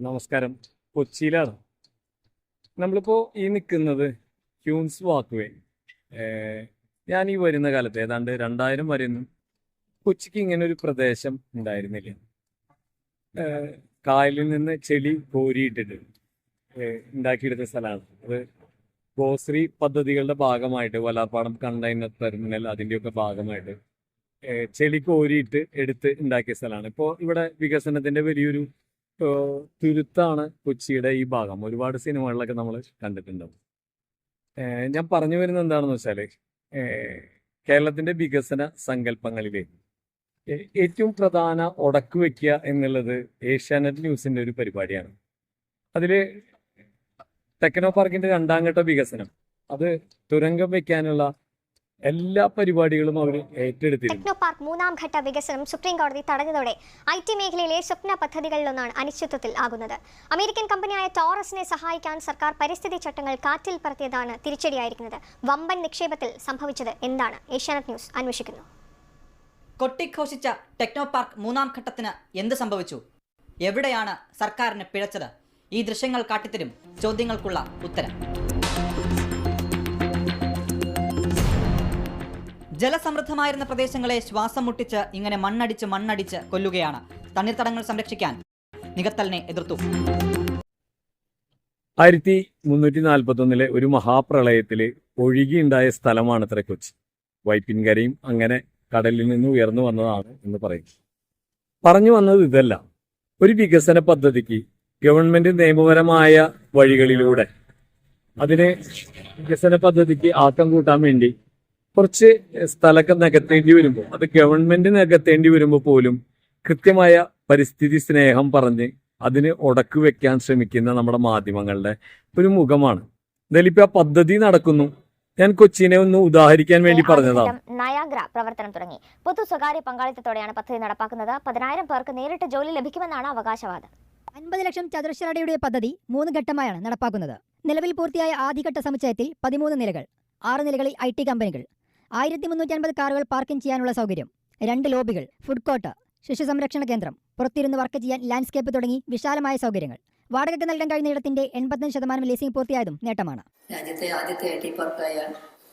നമസ്കാരം. കൊച്ചിയിലാണ് നമ്മളിപ്പോൾ ഈ നിൽക്കുന്നത്. ക്യൂൻസ് വാക്ക് വേ. ഞാൻ ഈ വരുന്ന കാലത്ത് ഏതാണ്ട് 2000 വരെയൊന്നും കൊച്ചിക്ക് ഇങ്ങനെ ഒരു പ്രദേശം ഉണ്ടായിരുന്നില്ല. കായലിൽ നിന്ന് ചെളി കോരിയിട്ടിട്ട് ഉണ്ടാക്കിയെടുത്ത സ്ഥലമാണ് അത്. ഗോശ്രീ പദ്ധതികളുടെ ഭാഗമായിട്ട് വലാർപാടം കണ്ടെയ്നർ ടെർമിനൽ അതിൻ്റെയൊക്കെ ഭാഗമായിട്ട് ചെളി കോരിയിട്ട് എടുത്ത് ഉണ്ടാക്കിയ സ്ഥലമാണ്. ഇപ്പോൾ ഇവിടെ വികസനത്തിൻ്റെ വലിയൊരു തുരുത്താണ് കൊച്ചിയുടെ ഈ ഭാഗം. ഒരുപാട് സിനിമകളിലൊക്കെ നമ്മൾ കണ്ടിട്ടുണ്ടാവും. ഞാൻ പറഞ്ഞു വരുന്നത് എന്താണെന്ന് വെച്ചാൽ, കേരളത്തിൻ്റെ വികസന സങ്കല്പങ്ങളിലെ ഏറ്റവും പ്രധാന ഉടക്ക് വയ്ക്കുക എന്നുള്ളത് ഏഷ്യാനെറ്റ് ന്യൂസിൻ്റെ ഒരു പരിപാടിയാണ്. അതിൽ ടെക്നോ പാർക്കിൻ്റെ 2ാം ഘട്ട വികസനം, അത് തുരങ്കം വയ്ക്കാനുള്ള എല്ലാ പരിപാടികളും അവർ ഏറ്റെടുത്തിരുന്നു. ടെക്നോ പാർക്ക് 3ാം ഘട്ട വികസനം സുപ്രീം കോടതി തടഞ്ഞതോടെ IT മേഖലയിലെ സ്വപ്ന പദ്ധതികളിലൊന്നാണ് അനിശ്ചിതത്വത്തിൽ ആകുന്നത്. അമേരിക്കൻ കമ്പനിയായ ടോറസിനെ സഹായിക്കാൻ സർക്കാർ പരിസ്ഥിതി ചട്ടങ്ങൾ കാറ്റിൽ പറത്തിയതാണ് തിരിച്ചടിയായിരിക്കുന്നത്. വമ്പൻ നിക്ഷേപത്തിൽ സംഭവിച്ചത് എന്താണ്? ഏഷ്യാനെറ്റ് ന്യൂസ് അന്വേഷിക്കുന്നു. കൊട്ടിഘോഷിച്ച ടെക്നോ പാർക്ക് 3ാം ഘട്ടത്തിന് എന്ത് സംഭവിച്ചു? എവിടെയാണ് സർക്കാരിന് പിഴച്ചത്? ഈ ദൃശ്യങ്ങൾ കാട്ടിത്തരും ചോദ്യങ്ങൾക്കുള്ള ഉത്തരം. ജലസമൃദ്ധമായിരുന്ന പ്രദേശങ്ങളെ ശ്വാസം മുട്ടിച്ച് ഇങ്ങനെ മണ്ണടിച്ച് കൊല്ലുകയാണ്. തണ്ണീർത്തടങ്ങൾ സംരക്ഷിക്കാൻ നികത്തലിനെ എതിർത്തു. 1341 ഒരു മഹാപ്രളയത്തില് ഒഴുകിയുണ്ടായ സ്ഥലമാണ് കൊച്ചി. വൈപ്പിൻകരയും അങ്ങനെ കടലിൽ നിന്ന് ഉയർന്നു വന്നതാണ് എന്ന് പറയും. പറഞ്ഞു വന്നത് ഇതല്ല. ഒരു വികസന പദ്ധതിക്ക് ഗവൺമെന്റ് നിയമപരമായ വഴികളിലൂടെ അതിനെ വികസന പദ്ധതിക്ക് ആക്കം കൂട്ടാൻ വേണ്ടി കുറച്ച് സ്ഥലമൊക്കെ നികത്തേണ്ടി വരുമ്പോൾ, അത് ഗവൺമെന്റ് നികത്തേണ്ടി വരുമ്പോൾ പോലും കൃത്യമായ പരിസ്ഥിതി സ്നേഹം പറഞ്ഞ് അതിന് ഉടക്ക് വെക്കാൻ ശ്രമിക്കുന്ന നമ്മുടെ മാധ്യമങ്ങളുടെ ഒരു മുഖമാണ്. എന്തായാലും ആ പദ്ധതി നടക്കുന്നു. ഞാൻ കൊച്ചിനെ ഒന്ന് ഉദാഹരിക്കാൻ വേണ്ടി പറഞ്ഞതാണ്. നയാഗ്ര പ്രവർത്തനം തുടങ്ങി. പൊതു സ്വകാര്യ പങ്കാളിത്തത്തോടെയാണ് പദ്ധതി നടപ്പാക്കുന്നത്. 10,000 പേർക്ക് നേരിട്ട് ജോലി ലഭിക്കുമെന്നാണ് അവകാശവാദം. 50 ലക്ഷം ചതുരശ്ര അടിയുടെ പദ്ധതി 3 ഘട്ടമായാണ് നടപ്പാക്കുന്നത്. നിലവിൽ പൂർത്തിയായ ആദ്യഘട്ട സമുച്ചയത്തിൽ 13 നിലകൾ, 6 നിലകളിൽ IT കമ്പനികൾ, 1350 കാറുകൾ പാർക്കിംഗ് ചെയ്യാനുള്ള സൗകര്യം, 2 ലോബികൾ, ഫുഡ് കോർട്ട്, ശിശു സംരക്ഷണ കേന്ദ്രം, പുറത്തിരുന്ന് വർക്ക് ചെയ്യാൻ ലാൻഡ്സ്കേപ്പ് തുടങ്ങി വിശാലമായ സൗകര്യങ്ങൾ. വാടകയ്ക്ക് നൽകാൻ കഴിയുന്ന ഇടത്തിന്റെ 85% ലീസിംഗ് പൂർത്തിയായതും നേട്ടമാണ്. രാജ്യത്തെ ആദ്യത്തെ IT പാർക്കായ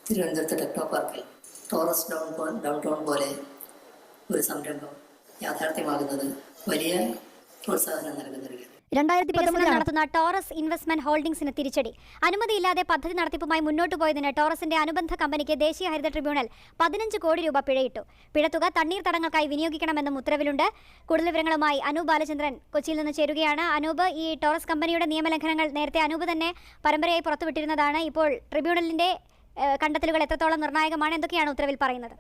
തിരുവനന്തപുരത്ത് ടെക്നോ പാർക്കിൽ ടോറസ് ഡൗൺ ടൗൺ പോലെ ഒരു സംരംഭം യാഥാർത്ഥ്യമാകുന്നത് വലിയ പ്രോത്സാഹനം നൽകുന്നവരാണ്. 2013 നടത്തുന്ന ടോറസ് ഇൻവെസ്റ്റ്മെന്റ് ഹോൾഡിംഗ്സിന് തിരിച്ചടി. അനുമതിയില്ലാതെ പദ്ധതി നടത്തിപ്പുമായി മുന്നോട്ട് പോയതിന് ടോറസിന്റെ അനുബന്ധ കമ്പനിക്ക് ദേശീയ ഹരിത ട്രിബ്യൂണൽ 15 കോടി രൂപ പിഴയിട്ടു. പിഴത്തുക തണ്ണീർത്തടങ്ങൾക്കായി വിനിയോഗിക്കണമെന്നും ഉത്തരവിലുണ്ട്. കൂടുതൽ വിവരങ്ങളുമായി അനൂപ് ബാലചന്ദ്രൻ കൊച്ചിയിൽ നിന്ന് ചേരുകയാണ്. അനൂപ്, ഈ ടോറസ് കമ്പനിയുടെ നിയമലംഘനങ്ങൾ നേരത്തെ അനൂപ് തന്നെ പരമ്പരയായി പുറത്തുവിട്ടിരുന്നതാണ്. ഇപ്പോൾ ട്രിബ്യൂണലിന്റെ കണ്ടെത്തലുകൾ എത്രത്തോളം നിർണായകമാണ്? എന്തൊക്കെയാണ് ഉത്തരവിൽ പറയുന്നത്?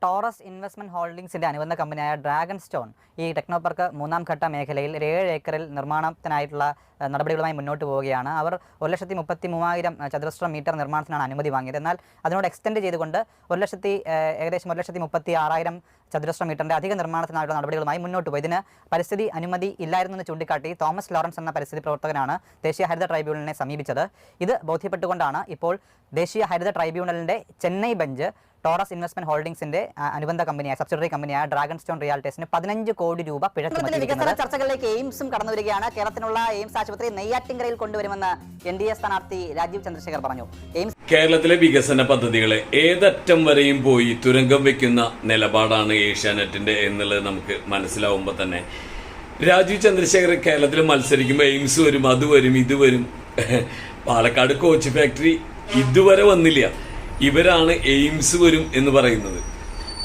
ടോറസ് ഇൻവെസ്റ്റ്മെന്റ് ഹോൾഡിംഗ്സിന്റെ അനുബന്ധ കമ്പനിയായ ഡ്രാഗൺ സ്റ്റോൺ ഈ ടെക്നോ പാർക്ക് 3ാം ഘട്ട മേഖലയിൽ 7 ഏക്കറിൽ നിർമ്മാണത്തിനായിട്ടുള്ള നടപടികളുമായി മുന്നോട്ട് പോവുകയാണ്. അവർ 1,33,000 ചതുരശ്ര മീറ്റർ നിർമ്മാണത്തിനാണ് അനുമതി വാങ്ങിയത്. എന്നാൽ അതിനോട് എക്സ്റ്റെൻഡ് ചെയ്തുകൊണ്ട് ഏകദേശം 1,36,000 ചതുരശ്ര മീറ്ററിന്റെ അധിക നിർമ്മാണത്തിനായുള്ള നടപടികളുമായി മുന്നോട്ട് പോയി. ഇതിന് പരിസ്ഥിതി അനുമതി ഇല്ലായിരുന്നെന്ന് ചൂണ്ടിക്കാട്ടി തോമസ് ലോറൻസ് എന്ന പരിസ്ഥിതി പ്രവർത്തകനാണ് ദേശീയ ഹരിത ട്രൈബ്യൂണലിനെ സമീപിച്ചത്. ഇത് ബോധ്യപ്പെട്ടുകൊണ്ടാണ് ഇപ്പോൾ ദേശീയ ഹരിത ട്രൈബ്യൂണലിന്റെ ചെന്നൈ ബെഞ്ച് ടോറസ് ഇൻവെസ്റ്റ്മെന്റ് ഹോൾഡിംഗ്സിന്റെ അനുബന്ധ കമ്പനിയായ സബ്സിഡറി കമ്പനിയായ ഡ്രാഗൺ സ്റ്റോൺ റിയാലിറ്റീസിന് 15 കോടി രൂപ പിഴ ചുമത്തി. വികസന ചർച്ചകളിലേക്ക് എയിംസും കടന്നു വരികയാണ്. കേരളത്തിനുള്ള എയിംസ് ആശുപത്രി നെയ്യാറ്റിൻകരയിൽ കൊണ്ടുവരുമെന്ന് NDA സ്ഥാനാർത്ഥി രാജീവ് ചന്ദ്രശേഖർ പറഞ്ഞു. കേരളത്തിലെ വികസന പദ്ധതികളെ ഏതറ്റം വരെയും പോയി തുരങ്കം വെക്കുന്ന നിലപാടാണ് ഏഷ്യാനെറ്റിന്റെ എന്നുള്ളത് നമുക്ക് മനസ്സിലാവുമ്പോൾ തന്നെ രാജീവ് ചന്ദ്രശേഖർ കേരളത്തിൽ മത്സരിക്കുമ്പോൾ എയിംസ് വരും, അത് വരും, ഇത് വരും. പാലക്കാട് കോച്ച് ഫാക്ടറി ഇതുവരെ വന്നില്ല. ഇവരാണ് എയിംസ് വരും എന്ന് പറയുന്നത്.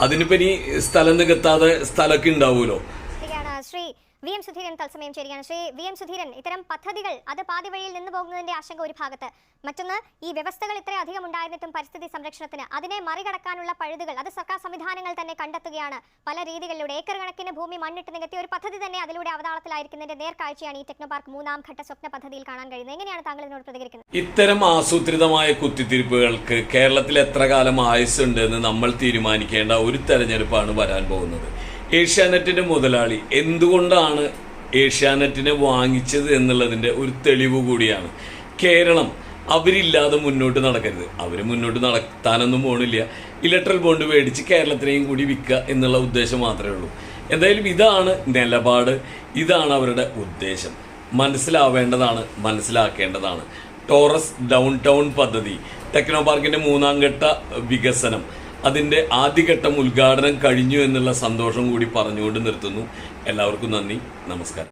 അതിനിപ്പോ ഇനി സ്ഥലം നികത്താതെ സ്ഥലമൊക്കെ ഉണ്ടാവുമല്ലോ. ശ്രീ VM സുധീരൻ തത്സമയം ചേരുകയാണ്. ശ്രീ VM സുധീരൻ, ഇത്തരം പദ്ധതികൾ അത് പാതി വഴിയിൽ നിന്ന് പോകുന്നതിന്റെ ആശങ്ക ഒരു ഭാഗത്ത്, മറ്റൊന്ന് ഈ വ്യവസ്ഥകൾ ഇത്രയധികം ഉണ്ടായിരുന്നിട്ടും പരിസ്ഥിതി സംരക്ഷണത്തിന് അതിനെ മറികടക്കാനുള്ള പഴുതുകൾ അത് സർക്കാർ സംവിധാനങ്ങൾ തന്നെ കണ്ടെത്തുകയാണ്. പല രീതികളിലൂടെ ഏക്കർ കണക്കിന് ഭൂമി മണ്ണിട്ട് നികത്തിയ ഒരു പദ്ധതി തന്നെ അതിലൂടെ അവതാളത്തിലായിരിക്കുന്നതിന്റെ നേർക്കാഴ്ചയാണ് ഈ ടെക്നോ പാർക്ക് 3ാം ഘട്ട സ്വപ്ന പദ്ധതിയിൽ കാണാൻ കഴിയുന്നത്. എങ്ങനെയാണ് താങ്കൾ ഇതിനോട് പ്രതികരിക്കുന്നത്? ഇത്തരം ആസൂത്രിതമായ കുത്തിത്തിരിപ്പുകൾക്ക് കേരളത്തിൽ എത്ര കാലം ആയുസ്സുണ്ട് എന്ന് നമ്മൾ തീരുമാനിക്കേണ്ട ഒരു തെരഞ്ഞെടുപ്പാണ് വരാൻ പോകുന്നത്. ഏഷ്യാനെറ്റിന്റെ മുതലാളി എന്തുകൊണ്ടാണ് ഏഷ്യാനെറ്റിനെ വാങ്ങിച്ചത് എന്നുള്ളതിന്റെ ഒരു തെളിവ് കൂടിയാണ്. കേരളം അവരില്ലാതെ മുന്നോട്ട് നടക്കരുത്. അവർ മുന്നോട്ട് നടത്താനൊന്നും പോകണില്ല. ഇലക്ട്രൽ ബോണ്ട് മേടിച്ച് കേരളത്തിനെയും കൂടി വിൽക്കുക എന്നുള്ള ഉദ്ദേശം മാത്രമേ ഉള്ളൂ. എന്തായാലും ഇതാണ് നിലപാട്, ഇതാണ് അവരുടെ ഉദ്ദേശം. മനസ്സിലാവേണ്ടതാണ്, മനസ്സിലാക്കേണ്ടതാണ്. ടോറസ് ഡൗൺ ടൗൺ പദ്ധതി, ടെക്നോ പാർക്കിൻ്റെ 3ാം ഘട്ട വികസനം, അതിൻ്റെ ആദ്യഘട്ടം ഉദ്ഘാടനം കഴിഞ്ഞു എന്നുള്ള സന്തോഷം കൂടി പറഞ്ഞുകൊണ്ട് നിർത്തുന്നു. എല്ലാവർക്കും നന്ദി, നമസ്കാരം.